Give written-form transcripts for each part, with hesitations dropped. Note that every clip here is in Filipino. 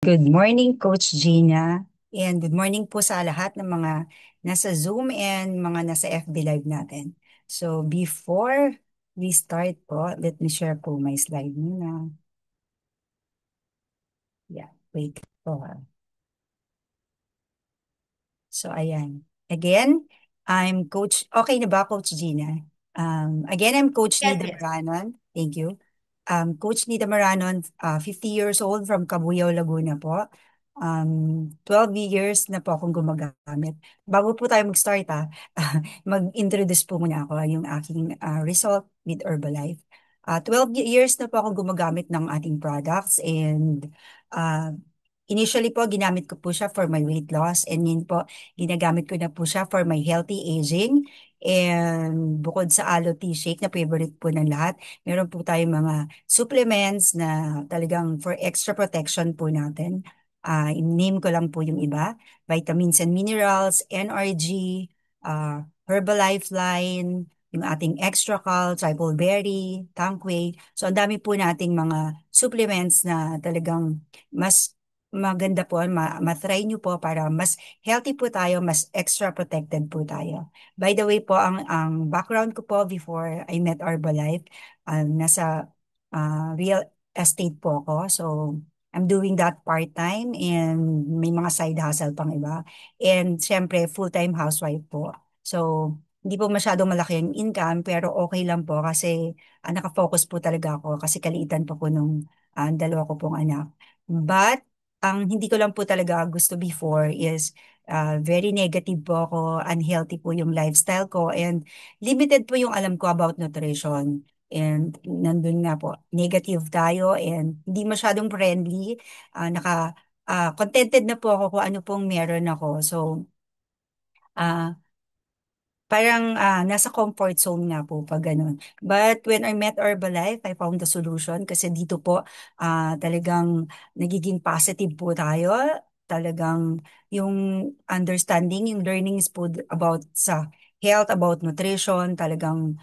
Good morning, Coach Gina. And good morning po sa lahat ng mga nasa Zoom and mga nasa FB Live natin. So before we start po, let me share po my slide muna. Yeah, wait po. So ayan. Again, I'm Coach, okay na ba, Coach Gina? Again, I'm Coach Yes, Nida yes. Maranon. Thank you. Coach Nida Maranon, 50 years old from Cabuyao, Laguna po. 12 years na po akong gumagamit. Bago po tayo mag-start mag-introduce po muna ako yung aking result with Herbalife. 12 years na po akong gumagamit ng ating products and uh, initially po ginamit ko po siya for my weight loss and yun po ginagamit ko na po siya for my healthy aging. And bukod sa aloe tea shake na favorite po ng lahat, meron po tayong mga supplements na talagang for extra protection po natin. I-name ko lang po yung iba, vitamins and minerals, NRG, Herbalife line, yung ating Extra Cal, Triple Berry, Tanquay. So, ang dami po nating mga supplements na talagang mas maganda po, matry nyo po para mas healthy po tayo, mas extra protected po tayo. By the way po, ang background ko po before I met Herbalife, nasa real estate po ako. So, I'm doing that part-time and may mga side hustle pang iba. And syempre, full-time housewife po. So, hindi po masyadong malaki ang income pero okay lang po kasi nakafocus po talaga ako kasi kaliitan pa po nung dalawa ko pong anak. But ang hindi ko lang po talaga gusto before is very negative po ako, unhealthy po yung lifestyle ko, and limited po yung alam ko about nutrition. And nandun nga po, negative tayo and hindi masyadong friendly. Contented na po ako kung ano pong meron ako. So, ah, parang nasa comfort zone nga po pag ganun. But when I met Herbalife, I found the solution kasi dito po talagang nagiging positive po tayo. Talagang yung understanding, yung learnings po about sa health, about nutrition, talagang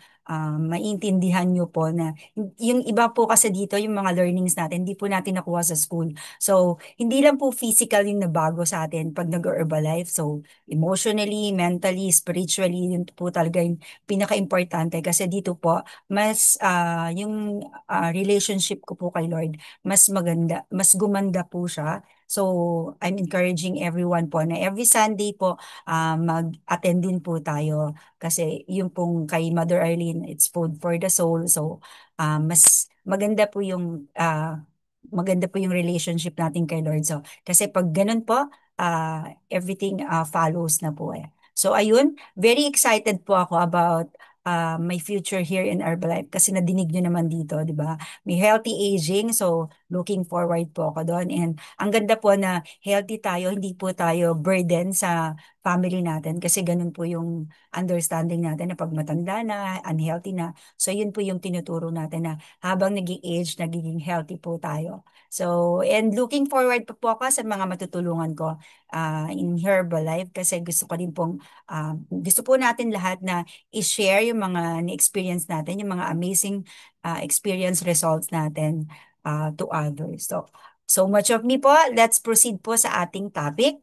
maintindihan nyo po na yung iba po kasi dito, yung mga learnings natin, hindi po natin nakuha sa school. So, hindi lang po physical yung nabago sa atin pag nag-Herbalife. So, emotionally, mentally, spiritually, yun po talaga yung pinaka-importante kasi dito po, mas yung relationship ko po kay Lord, mas maganda, mas gumanda po siya. So, I'm encouraging everyone po na every Sunday po mag-attend din po tayo kasi yung pong kay Mother Arlene, it's food for the soul. So, mas maganda po yung relationship natin kay Lord. So, kasi pag ganun po, everything follows na po eh. So ayun, very excited po ako about my future here in Herbalife kasi nadinig nyo naman dito, di ba? May healthy aging, so looking forward po ako doon. And ang ganda po na healthy tayo, hindi po tayo burden sa family natin kasi ganun po yung understanding natin na pag matanda na, unhealthy na. So yun po yung tinuturo natin na habang naging age, nagiging healthy po tayo. So, and looking forward pa po ako sa mga matutulungan ko in Herbalife kasi gusto ko din pong gusto po natin lahat na i-share yung mga na-experience natin, yung mga amazing experience results natin to others. So, so much of me po. Let's proceed po sa ating topic.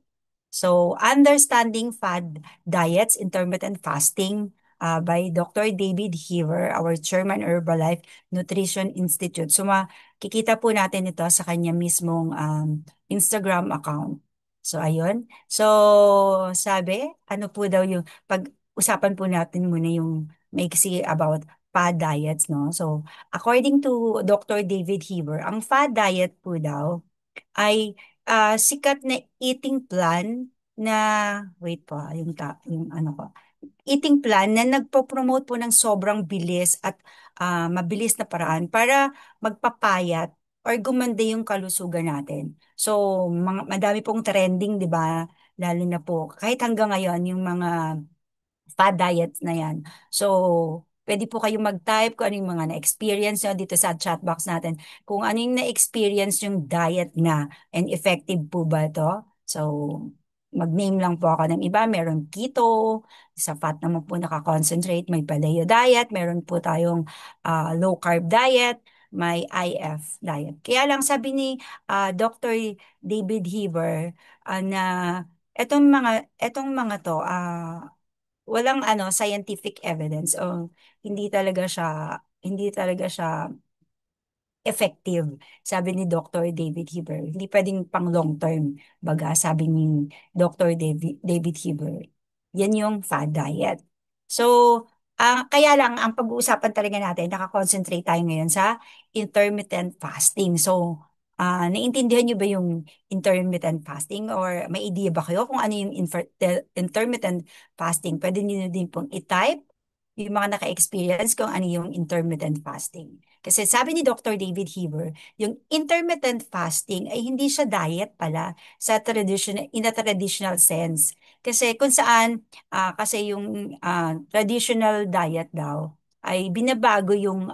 So, understanding fad diets, intermittent fasting by Dr. David Heaver, our chairman Herbalife Nutrition Institute. So, makikita po natin ito sa kanya mismong Instagram account. So, ayun. So, sabi, ano po daw yung, pag-usapan po natin muna yung maiksi about fad diets, no? So, according to Dr. David Heber, ang fad diet po daw ay sikat na eating plan na, wait po, yung ano ko, eating plan na nagpo-promote po ng sobrang bilis at mabilis na paraan para magpapayat or gumanda yung kalusugan natin. So, madami pong trending, di ba? Lalo na po, kahit hanggang ngayon, yung mga fad diets na yan. So, pwede po kayong mag-type kung ano yung mga na-experience nyo dito sa chat box natin. Kung ano yung na-experience yung diet na and effective po ba ito. So, mag-name lang po ako ng iba. Meron keto, sa fat naman po nakakoncentrate. May paleo diet, meron po tayong low carb diet. may IF diet. Kaya lang sabi ni Dr. David Heber na etong mga to walang scientific evidence o hindi talaga siya effective, sabi ni Dr. David Heber. Hindi pwedeng pang long term, baga sabi ni Dr. David Heber. Yan yung fad diet. So, kaya lang, ang pag-uusapan talaga natin, nakakonsentrate tayo ngayon sa intermittent fasting. So, naintindihan niyo ba yung intermittent fasting or may idea ba kayo kung ano yung intermittent fasting? Pwede niyo din pong i-type yung mga naka-experience kung ano yung intermittent fasting. Kasi sabi ni Dr. David Heber, yung intermittent fasting ay hindi siya diet pala in a traditional sense. Kasi kung saan, kasi yung traditional diet daw ay binabago yung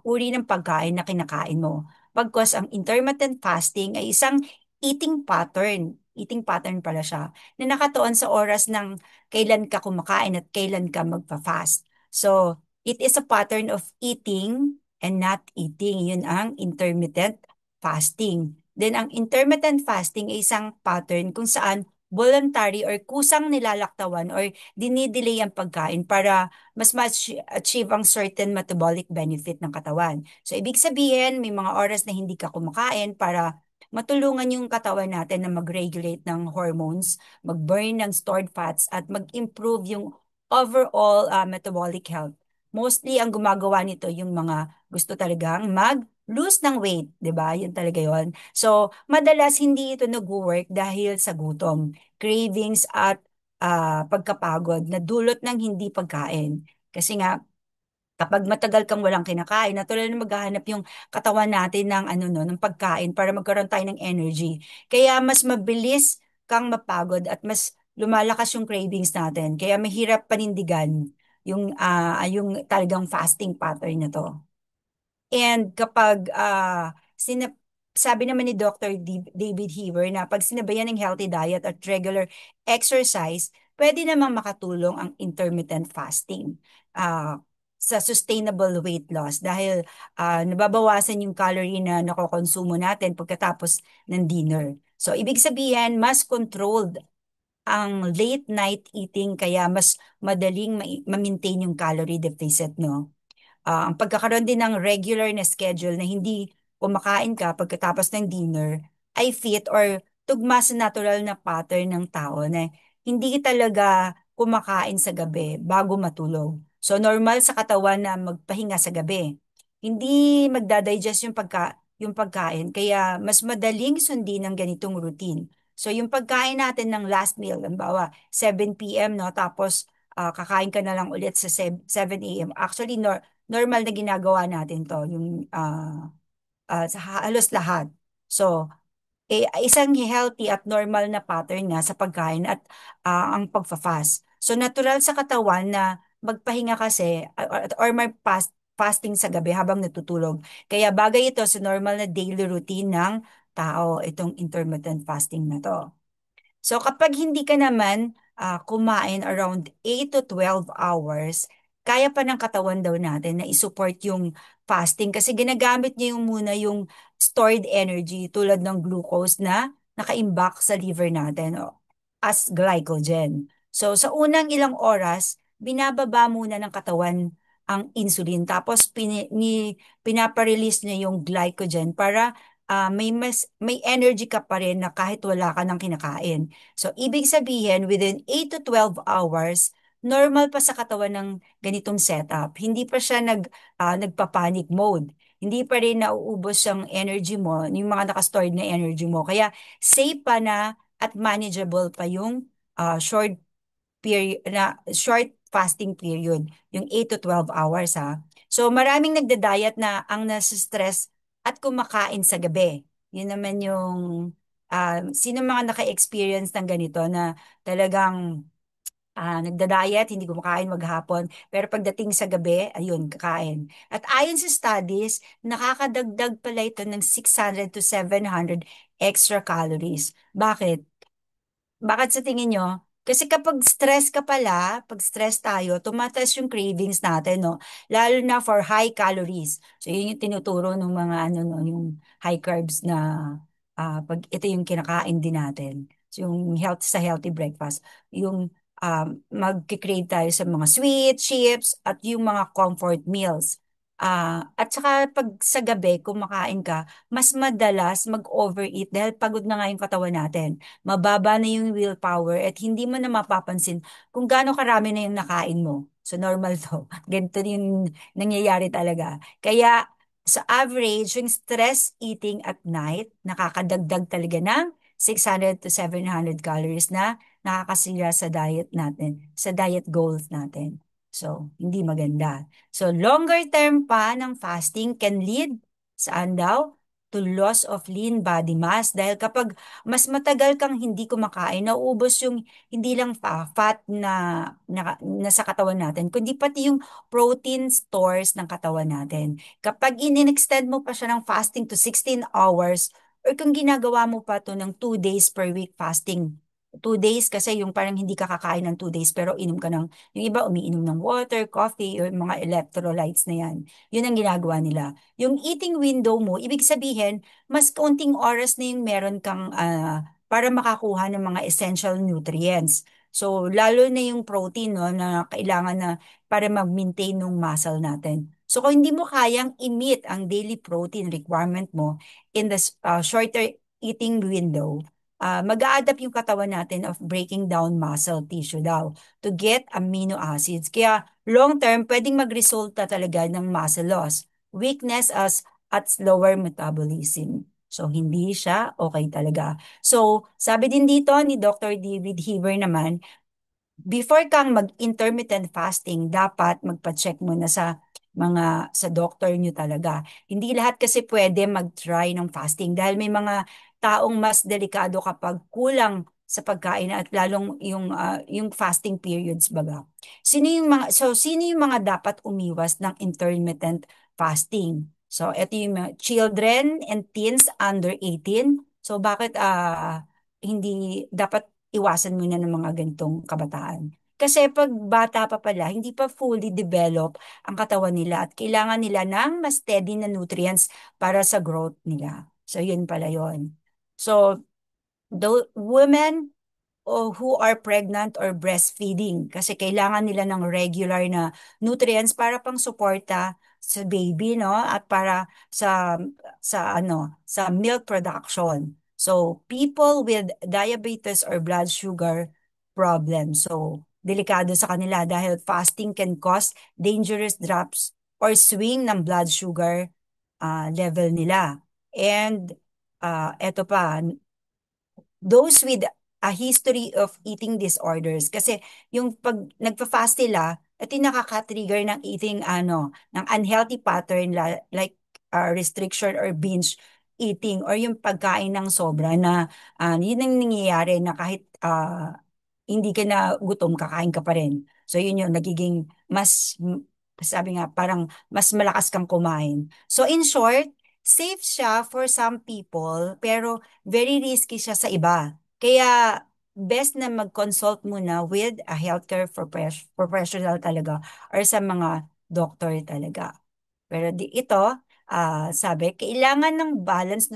uri ng pagkain na kinakain mo. Pagkos ang intermittent fasting ay isang eating pattern pala siya, na nakatuon sa oras ng kailan ka kumakain at kailan ka magpa-fast. So, it is a pattern of eating and not eating. Yun ang intermittent fasting. Then, ang intermittent fasting ay isang pattern kung saan voluntary or kusang nilalaktawan or dinidelay ang pagkain para mas ma-achieve ang certain metabolic benefit ng katawan. So, ibig sabihin, may mga oras na hindi ka kumakain para matulungan yung katawan natin na mag-regulate ng hormones, mag-burn ng stored fats, at mag-improve yung overall metabolic health. Mostly ang gumagawa nito yung mga gusto talagang mag-lose ng weight, 'di ba? Yun talaga 'yon. So, madalas hindi ito nag-work dahil sa gutom, cravings at pagkapagod na dulot ng hindi pagkain. Kasi nga kapag matagal kang walang kinakain, natural na maghahanap yung katawan natin ng ano no, ng pagkain para magkaroon tayo ng energy. Kaya mas mabilis kang mapagod at mas lumalakas yung cravings natin. Kaya mahirap panindigan yung talagang fasting pattern na to. And kapag sabi naman ni Dr. David Heber na pag sinabayan ng healthy diet at regular exercise, pwede namang makatulong ang intermittent fasting ah, sa sustainable weight loss dahil nababawasan yung calorie na nakokonsumo natin pagkatapos ng dinner. So, ibig sabihin, mas controlled ang late night eating kaya mas madaling ma-maintain yung calorie deficit, no? Ang pagkakaroon din ng regular na schedule na hindi kumakain ka pagkatapos ng dinner ay fit or tugma sa natural na pattern ng tao na hindi talaga kumakain sa gabi bago matulog. So normal sa katawan na magpahinga sa gabi. Hindi magdadigest yung pagkain kaya mas madaling sundin ng ganitong routine. So yung pagkain natin ng last meal, halimbawa 7 p.m. no, tapos kakain ka na lang ulit sa 7 a.m. Actually, normal na ginagawa natin to, yung sa halos lahat. So, isang healthy at normal na pattern nga sa pagkain at ang pagfa-fast. So, natural sa katawan na magpahinga kasi or may fasting sa gabi habang natutulog. Kaya bagay ito sa normal na daily routine ng tao, itong intermittent fasting na to. So kapag hindi ka naman kumain around 8 to 12 hours, kaya pa ng katawan daw natin na isupport yung fasting kasi ginagamit niya yung muna yung stored energy tulad ng glucose na nakaimbak sa liver natin as glycogen. So sa unang ilang oras, binababa muna ng katawan ang insulin tapos pinaparelease niya yung glycogen para may energy ka pa rin na kahit wala ka ng kinakain. So, ibig sabihin, within 8 to 12 hours, normal pa sa katawan ng ganitong setup. Hindi pa siya nagpa-panic mode. Hindi pa rin nauubos yung energy mo, yung mga nakastored na energy mo. Kaya, safe pa na at manageable pa yung short fasting period, yung 8 to 12 hours ha. So maraming nagda-diet na ang nasa-stress at kumakain sa gabi. Yun naman yung sino mga naka-experience ng ganito na talagang nagda-diet, hindi kumakain maghapon, pero pagdating sa gabi, ayun, kakain. At ayon sa studies, nakakadagdag pala ito ng 600 to 700 extra calories. Bakit? Bakit sa tingin nyo? Kasi kapag stress ka pala, pag stress tayo, tumataas yung cravings natin, no? Lalo na for high calories. So, yun yung tinuturo ng mga, ano, no, yung high carbs na, pag ito yung kinakain din natin. So, yung health sa healthy breakfast. Yung, mag-crave tayo sa mga sweet, chips, at yung mga comfort meals. At saka pag sa gabi, kumakain ka, mas madalas mag-overeat dahil pagod na nga yung katawan natin, mababa na yung willpower at hindi mo na mapapansin kung gaano karami na yung nakain mo. So normal to. Ganito yung nangyayari talaga. Kaya sa average, yung stress eating at night, nakakadagdag talaga ng 600 to 700 calories na nakakasira sa diet natin, sa diet goals natin. So, hindi maganda. So, longer term pa ng fasting can lead, saan daw? To loss of lean body mass. Dahil kapag mas matagal kang hindi kumakain, nauubos yung hindi lang fat na sa katawan natin, kundi pati yung protein stores ng katawan natin. Kapag in-extend mo pa siya ng fasting to 16 hours, or kung ginagawa mo pa to ng 2 days per week fasting, 2 days kasi yung parang hindi ka kakain ng 2 days pero inom ka ng, yung iba umiinom ng water, coffee, or mga electrolytes na yan. Yun ang ginagawa nila. Yung eating window mo, ibig sabihin, mas kaunting oras na yung meron kang para makakuha ng mga essential nutrients. So, lalo na yung protein, no, na kailangan na para mag-maintain ng muscle natin. So, kung hindi mo kayang i-meet ang daily protein requirement mo in the shorter eating window, mag-a-adapt yung katawan natin of breaking down muscle tissue daw to get amino acids. Kaya long term, pwedeng magresulta talaga ng muscle loss, weakness at slower metabolism. So, hindi siya okay talaga. So, sabi din dito ni Dr. David Heber naman, before kang mag-intermittent fasting, dapat magpa-check mo na sa doctor nyo talaga. Hindi lahat kasi pwede mag-try ng fasting dahil may mga taong mas delikado kapag kulang sa pagkain at lalong yung fasting periods baga. Sino yung mga dapat umiwas ng intermittent fasting? So ito yung mga children and teens under 18. So bakit hindi dapat iwasan muna ng mga ganitong kabataan. Kasi pag bata pa pala, hindi pa fully develop ang katawan nila at kailangan nila ng mas steady na nutrients para sa growth nila. So, yun pala yun. So, the women who are pregnant or breastfeeding kasi kailangan nila ng regular na nutrients para pang suporta sa baby, no, at para sa milk production. So people with diabetes or blood sugar problem, so delikado sa kanila dahil fasting can cause dangerous drops or swing ng blood sugar level nila. And eto pa, those with a history of eating disorders. Kasi yung pag nagpa-fast sila, ito yung nakaka-trigger ng eating, ng unhealthy pattern like restriction or binge eating or yung pagkain ng sobra na yun ang nangyayari na kahit hindi ka na gutom, kakain ka pa rin. So yun yung nagiging sabi nga, parang mas malakas kang kumain. So in short, safe siya for some people, pero very risky siya sa iba. Kaya best na mag-consult muna with a healthcare professional talaga or sa mga doctor talaga. Pero ito, sabi, kailangan ng balance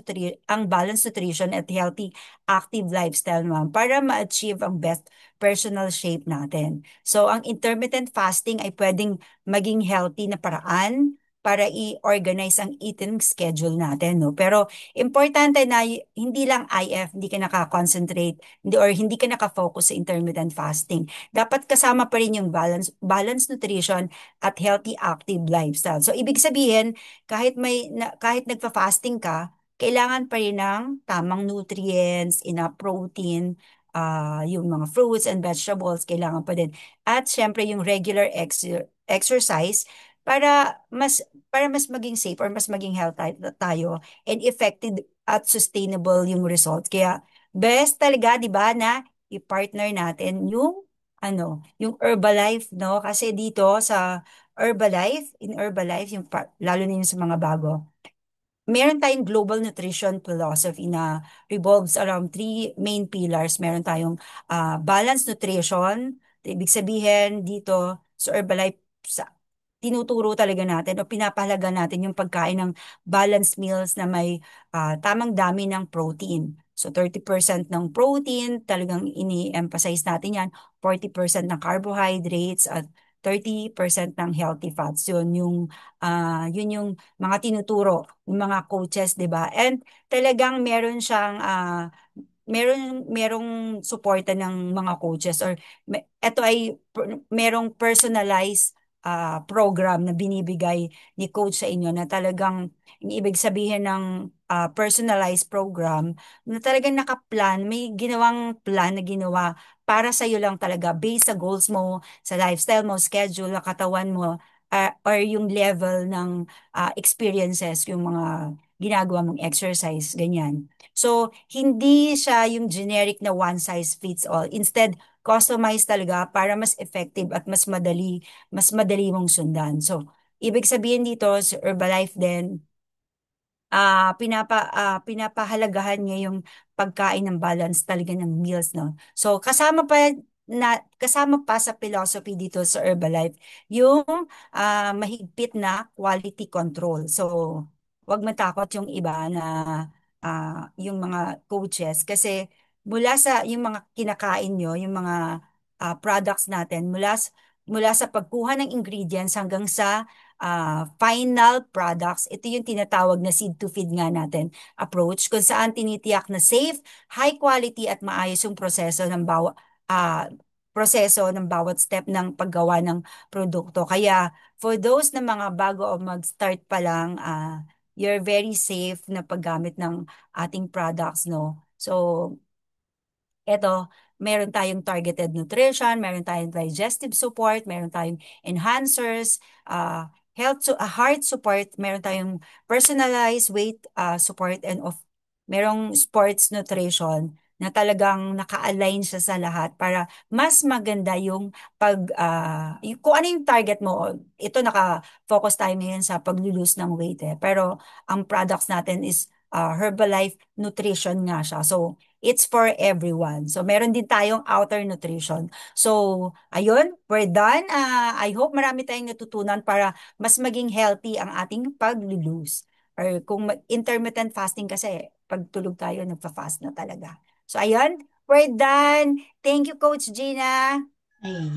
nutrition at healthy active lifestyle naman para ma-achieve ang best personal shape natin. So, ang intermittent fasting ay pwedeng maging healthy na paraan para i-organize ang eating schedule natin, no? Pero importante na hindi lang IF, hindi ka naka-concentrate, hindi ka naka-focus sa intermittent fasting. Dapat kasama pa rin yung balance nutrition at healthy active lifestyle. So ibig sabihin, kahit nagfa-fasting ka, kailangan pa rin ng tamang nutrients, enough protein, yung mga fruits and vegetables, kailangan pa din. At syempre yung regular exercise para mas maging safe or mas maging tayo and effective at sustainable yung results. Kaya best talaga, 'di ba, na i-partner natin yung Herbalife, no? Kasi dito sa in Herbalife, lalo na yung sa mga bago, meron tayong global nutrition philosophy na revolves around three main pillars. Meron tayong balanced nutrition. Ibig sabihin dito sa Herbalife, tinuturo talaga natin o pinapahalaga natin yung pagkain ng balanced meals na may tamang dami ng protein. So 30% ng protein, talagang ini-emphasize natin yan. 40% ng carbohydrates at 30% ng healthy fats. Yun yung mga tinuturo ng mga coaches, 'di ba? And talagang meron siyang merong suporta ng mga coaches or ito ay merong personalized program na binibigay ni coach sa inyo na talagang ang ibig sabihin ng personalized program na talagang nakaplan, may ginawang plan na ginawa para sa iyo lang talaga based sa goals mo, sa lifestyle mo, schedule, na katawan mo, or yung level ng experiences, yung mga ginagawa mong exercise, ganyan. So, hindi siya yung generic na one size fits all. Instead, customized talaga para mas effective at mas madali mong sundan. So, ibig sabihin dito, sa Herbalife din, pinapahalagahan niya yung pagkain ng balance talaga ng meals, no? So, kasama pa sa philosophy dito sa Herbalife, yung mahigpit na quality control. So, wag matakot yung iba na yung mga coaches kasi mula sa yung mga kinakain nyo, yung mga products natin, mula sa pagkuha ng ingredients hanggang sa final products. Ito yung tinatawag na seed to feed nga natin approach kung saan tinitiyak na safe, high quality at maayos yung ah, proseso ng bawat step ng paggawa ng produkto. Kaya for those na mga bago o mag-start pa lang, you're very safe na paggamit ng ating products, no? So, eto, meron tayong targeted nutrition, meron tayong digestive support, meron tayong enhancers, heart support, meron tayong personalized weight support, and merong sports nutrition na talagang naka-align siya sa lahat para mas maganda yung kung ano yung target mo. Ito naka-focus tayo ngayon sa pag-lose ng weight pero ang products natin is Herbalife Nutrition nga siya. So, it's for everyone. So, meron din tayong outer nutrition. So, ayun, we're done. I hope marami tayong natutunan para mas maging healthy ang ating pag-lose. Or kung intermittent fasting kasi, pag tulog tayo, nagpa-fast na talaga. So, ayun, we're done. Thank you, Coach Gina. Ayan.